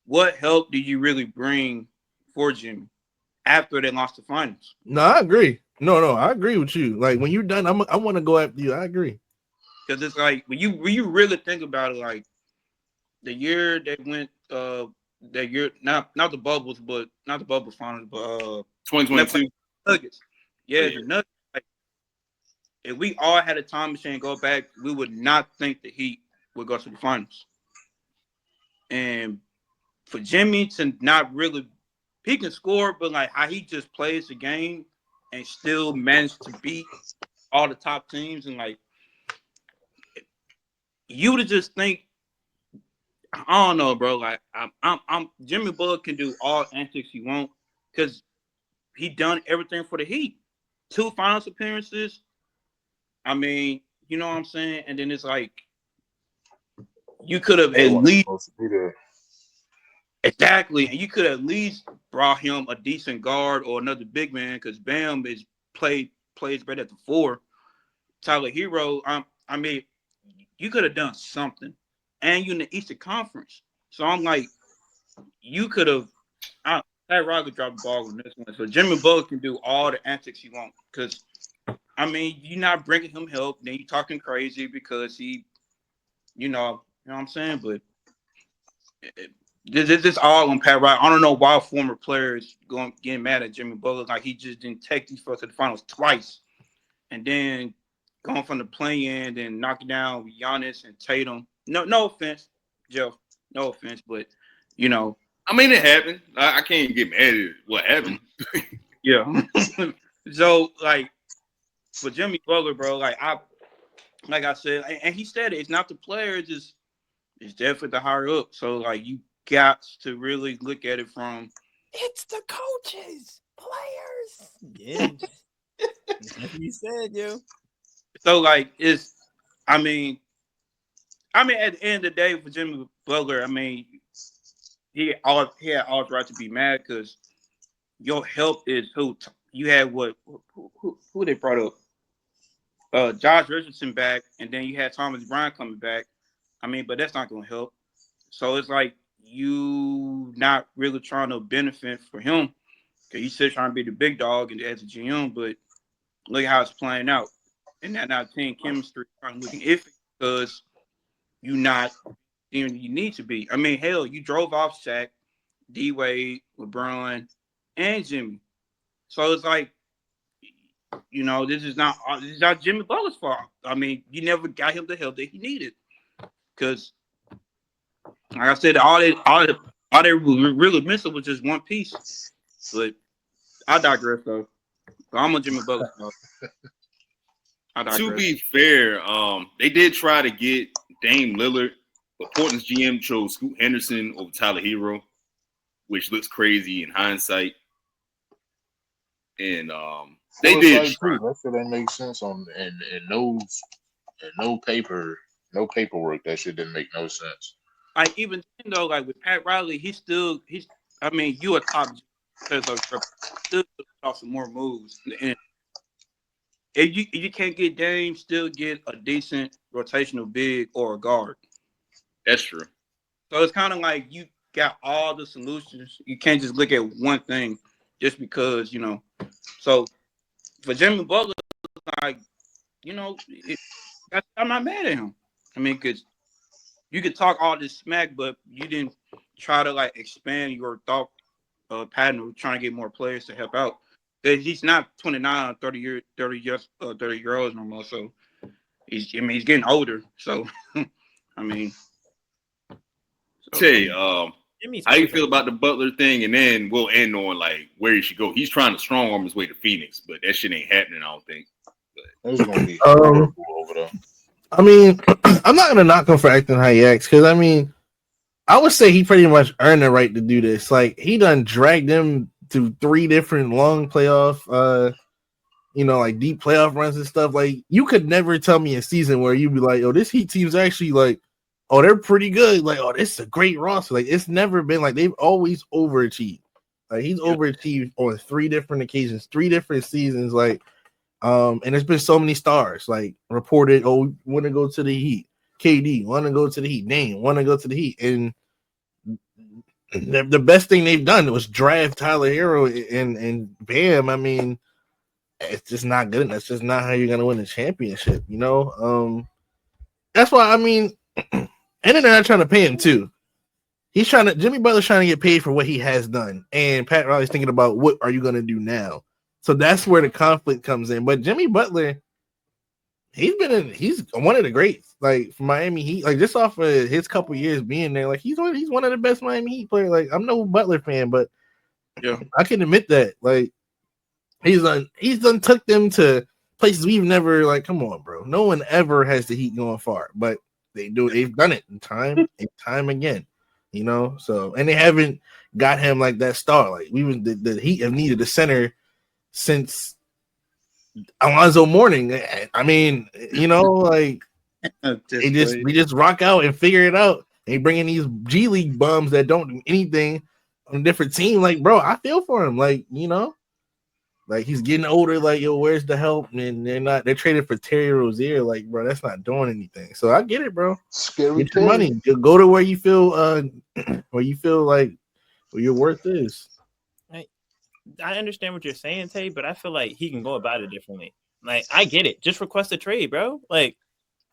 what help do you really bring for Jimmy after they lost the finals? No, I agree. No, I agree with you. Like when you're done, I want to go after you. I agree. Because it's like when you really think about it, like the year they went, that year not the bubbles, but not the bubble finals, but 2022 Nuggets. Yeah, the Nuggets. Like, if we all had a time machine and go back, we would not think the Heat would go to the finals. And for Jimmy to not really, he can score, but like how he just plays the game and still managed to beat all the top teams, and like you to just think, I don't know, bro. Like I'm Jimmy Butler can do all antics he want because he done everything for the Heat. 2 finals appearances. I mean, you know what I'm saying? And then it's like you could have at least exactly, and you could at least brought him a decent guard or another big man because Bam plays better at the 4. Tyler Hero, I mean, you could have done something, and you in the Eastern Conference. So I'm like, you could have. Pat Riley dropped the ball on this one, so Jimmy Butler can do all the antics he wants. Because I mean, you're not bringing him help, then you talking crazy because he, you know what I'm saying. But this all on Pat Riley. I don't know why former players getting mad at Jimmy Butler like he just didn't take these folks to the finals twice, and then going from the play-in and knocking down Giannis and Tatum. No offense, Jeff. No offense, but you know. I mean, it happened. I can't get mad at what happened. Yeah. So, like, for Jimmy Butler, bro, like I said, and he said it's not the players, it's definitely the higher up. So, like, you got to really look at it from it's the coaches, players. Yeah. That's what you said, yo. So, like, I mean, I mean, at the end of the day, for Jimmy Butler, I mean, he had all the right to be mad because your help is who you had. Who they brought up? Josh Richardson back, and then you had Thomas Bryant coming back. I mean, but that's not going to help. So it's like you not really trying to benefit for him because he's still trying to be the big dog and as a GM, but look how it's playing out. And that now team chemistry kind of looking iffy because you not you need to be. I mean, hell, you drove off Shaq, D Wade, LeBron, and Jimmy. So it's like, this is not Jimmy Butler's fault. I mean, you never got him the help that he needed because, like I said, all they were really missing was just one piece. But I digress, though. So I'm a Jimmy Butler. To be fair, they did try to get Dame Lillard, but Portland's GM chose Scoot Henderson over Tyler Hero, which looks crazy in hindsight. And they did. That shit didn't make sense and no paperwork. That shit didn't make no sense. Like even then, though, like with Pat Riley, he's. I mean, you a top because of still off some more moves. And if you can't get Dame, still get a decent rotational big or a guard. That's true. So it's kind of like you got all the solutions. You can't just look at one thing just because, So for Jimmy Butler, like, I'm not mad at him. I mean, because you could talk all this smack, but you didn't try to like expand your thought pattern of trying to get more players to help out. He's not 29, 30 years old no more. So he's getting older. So I mean, Tay, how you feel about the Butler thing? And then we'll end on like where he should go. He's trying to strong arm his way to Phoenix, but that shit ain't happening, I don't think. It's gonna be horrible over there. I mean, I'm not gonna knock him for acting how he acts because I mean, I would say he pretty much earned the right to do this. Like he done dragged them to 3 different long playoff, like deep playoff runs and stuff. Like you could never tell me a season where you'd be like, "Oh, this Heat team's actually like, oh, they're pretty good." Like, "Oh, this is a great roster." Like it's never been like they've always overachieved. Like he's overachieved on 3 different occasions, 3 different seasons. Like, and there's been so many stars like reported, "Oh, want to go to the Heat." KD want to go to the Heat. Dame want to go to the Heat, and the best thing they've done was draft Tyler Hero and Bam. I mean, it's just not good. That's just not how you're gonna win a championship, That's why I mean, and then they're not trying to pay him too. Jimmy Butler's trying to get paid for what he has done, and Pat Riley's thinking about what are you gonna do now. So that's where the conflict comes in. But Jimmy Butler, he's one of the greats, like for Miami Heat, like just off of his couple years being there, like he's one of the best Miami Heat players. Like I'm no Butler fan, but yeah, I can admit that. Like he's done took them to places we've never like. Come on, bro. No one ever has the Heat going far, but they do. They've done it time and time again, So and they haven't got him like that star. Like the Heat have needed a center since Alonzo Mourning. I mean, like we just rock out and figure it out. They bring in these G League bums that don't do anything on a different team. Like, bro, I feel for him. Like, like he's getting older. Like, yo, where's the help? And they're traded for Terry Rozier. Like, bro, that's not doing anything. So I get it, bro. Scary. Get your money. Go to where you feel like where your worth is. I understand what you're saying, Tay, but I feel like he can go about it differently. Like, I get it. Just request a trade, bro. Like,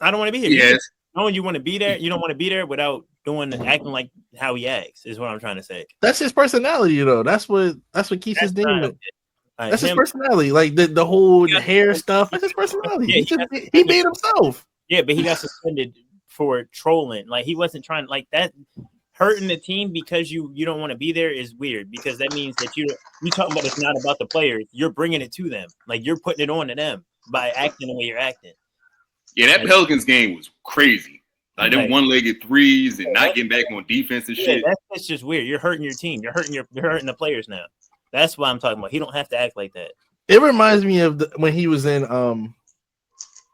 I don't want to be here. Yes. Knowing you want to be there, you don't want to be there without acting like how he acts, is what I'm trying to say. That's his personality, though. That's what keeps his name. That's his personality. Like the whole hair stuff. That's his personality. Yeah, he made himself. Yeah, but he got suspended for trolling. Like, he wasn't trying like that. Hurting the team because you don't want to be there is weird because that means that you talking about it's not about the players. You're bringing it to them. Like, you're putting it on to them by acting the way you're acting. Yeah, that Pelicans game was crazy. Like them one-legged threes and not getting back on defense and shit. That's just weird. You're hurting your team. You're hurting the players now. That's what I'm talking about. He don't have to act like that. It reminds me of when he was in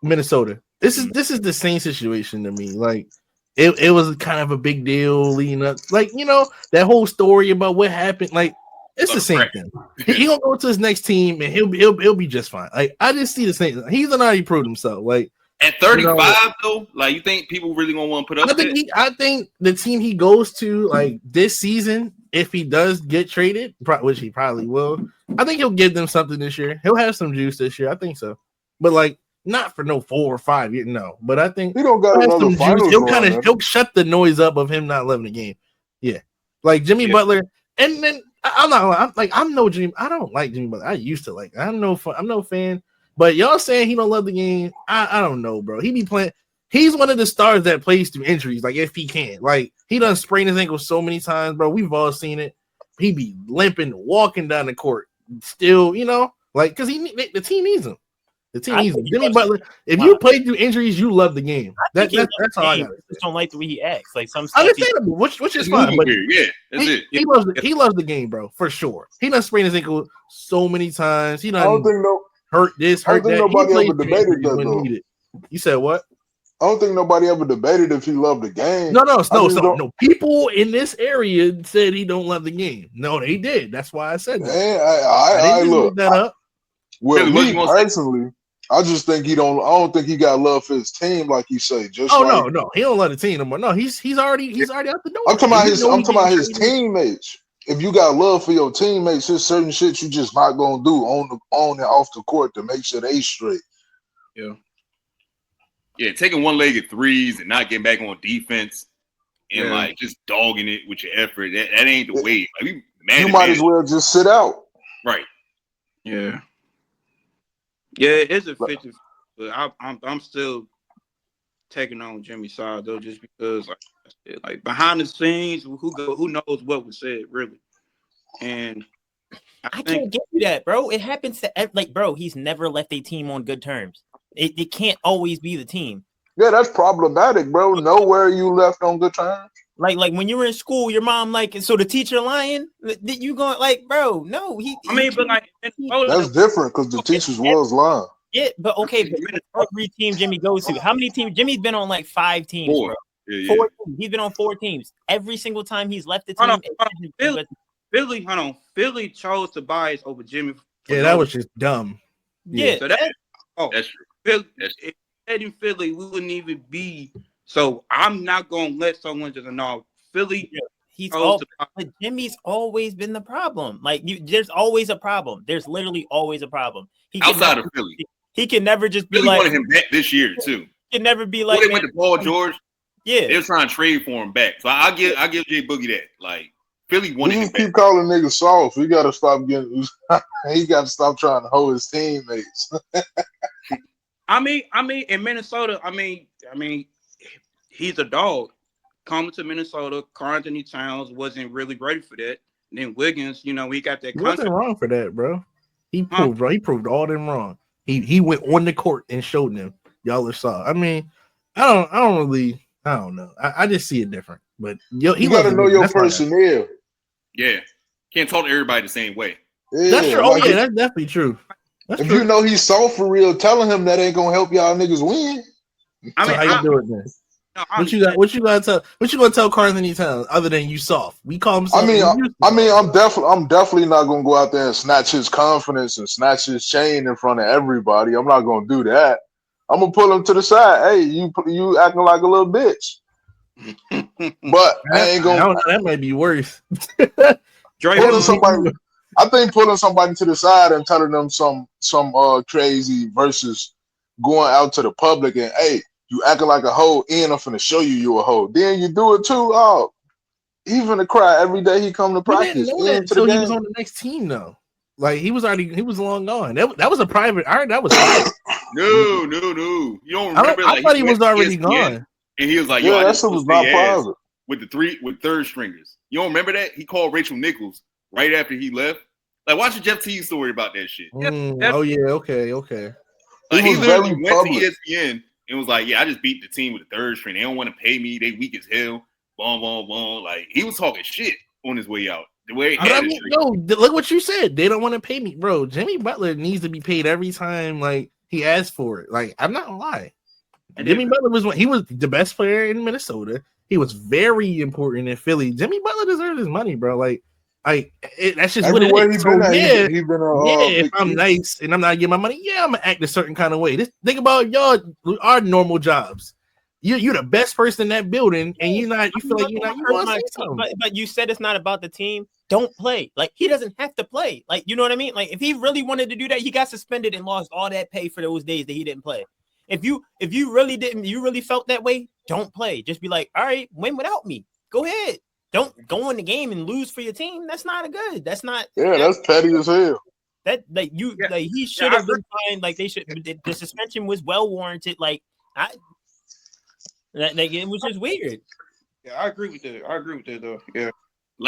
Minnesota. This is the same situation to me. Like, it was kind of a big deal leading up. Like, that whole story about what happened. Like, it's the same thing. He gonna go to his next team and he'll be just fine. Like, I just see the same. He's already proved himself. Like at 35 though, like you think people really gonna want to put up? I think the team he goes to like this season, if he does get traded, which he probably will, I think he'll give them something this year. He'll have some juice this year. I think so. But like not for no 4 or 5 years, no. But I think he don't got another finals. He'll shut the noise up of him not loving the game. Yeah, like Jimmy Butler, and then I don't like Jimmy Butler. I used to like. I'm no fan. But y'all saying he don't love the game, I don't know, bro. He be playing. He's one of the stars that plays through injuries. Like if he can, like he done sprained his ankle so many times, bro. We've all seen it. He be limping, walking down the court, still, like because the team needs him. The team needs him. Jimmy Butler. If you play through injuries, you love the game. That's all I got. Just don't like the way he acts. Like some understandable, which is fine. But that's it. He loves the game, bro, for sure. He done sprained his ankle so many times. He done hurt this, hurt that. Nobody ever debated that though. You said what? I don't think nobody ever debated if he loved the game. No. People in this area said he don't love the game. No, they did. That's why I said that. I look that up. Well, me personally, I just think I don't think he got love for his team, like you say. No, he don't love the team no more. No, he's already out the door. I'm talking about his teammates. If you got love for your teammates, there's certain shit you just not gonna do on and off the court to make sure they straight. Yeah, taking one-legged threes and not getting back on defense and like just dogging it with your effort. That ain't the way. Like, you might as well just sit out. Right. Yeah. Yeah, it's a 50, but I'm still taking on Jimmy's side though, just because like behind the scenes, who knows what was said really, and I can't get you that, bro. It happens to bro. He's never left a team on good terms. It can't always be the team. Yeah, that's problematic, bro. Nowhere you left on good terms. Like when you were in school, your mom so the teacher lying. You going like, bro? No, but like that's different because the teachers was lying. Yeah, but okay. But every team Jimmy goes to, how many teams? Jimmy's been on like 5 teams, 4. Bro. Yeah. 4 teams. He's been on 4 teams. Every single time he's left the team. Philly chose to buy us over Jimmy. Yeah, that was just dumb. Yeah, so that's true. If in Philly, we wouldn't even be. So I'm not gonna let someone just know Philly. But Jimmy's always been the problem. Like there's always a problem. There's literally always a problem. Outside of Philly, he can never just be Philly like. Wanted him back this year too. He can never be like. When they went to Paul George. Yeah, they were trying to trade for him back. So I give Jay Boogie that. Like Philly wanted him back. Keep calling niggas soft. We gotta stop getting. He gotta stop trying to hold his teammates. I mean, in Minnesota, I mean, he's a dog. Coming to Minnesota, Karl-Anthony Towns wasn't really ready for that. And then Wiggins, he got that. Nothing wrong for that, bro. He proved all them wrong. He went on the court and showed them. Y'all saw. I mean, I don't know. I just see it different. But you got to know your personnel. Yeah, can't talk to everybody the same way. Yeah, that's true. Oh yeah, that's definitely true. If you know he's soft for real, telling him that ain't gonna help y'all niggas win. I mean, how you do it then? What you gonna tell Karl-Anthony Towns other than you soft? We call him soft. I'm definitely not gonna go out there and snatch his confidence and snatch his chain in front of everybody. I'm not gonna do that. I'm gonna pull him to the side. Hey, you acting like a little bitch. But I ain't gonna. That might be worse. I think pulling somebody to the side and telling them some crazy versus going out to the public and hey, you acting like a hoe, and I'm finna show you a hoe. Then you do it too. Oh, he finna cry every day he come to practice. He was on the next team though. Like he was long gone. That was a private. That was private. No. You don't remember? I thought he was already gone. And he was like, "Yo, that shit was not private." With third stringers. You don't remember that? He called Rachel Nichols right after he left. Like, watch the Jeff Teague story about that shit. Oh yeah, okay. Like, he literally went to ESPN and was like, "Yeah, I just beat the team with the third string. They don't want to pay me. They weak as hell. Boom, boom, boom." Like he was talking shit on his way out. The way look what you said. They don't want to pay me, bro. Jimmy Butler needs to be paid every time like he asks for it. Like I'm not gonna lie. And Jimmy Butler was the best player in Minnesota. He was very important in Philly. Jimmy Butler deserves his money, bro. That's just everywhere what it is. he been at, he been if big I'm nice and I'm not getting my money, I'm gonna act a certain kind of way. Think about y'all, our normal jobs. You're the best person in that building, and you feel like you're not. You want to say something, but you said it's not about the team. Don't play. Like, he doesn't have to play. Like, you know what I mean? Like, if he really wanted to do that, he got suspended and lost all that pay for those days that he didn't play. If you really felt that way, don't play. Just be like, all right, win without me. Go ahead. Don't go in the game and lose for your team. That's not good. That's not. Yeah, that's petty as hell. He should have been fined. Like, they should. The suspension was well warranted. Like, it was just weird. Yeah, I agree with that. Though. Yeah.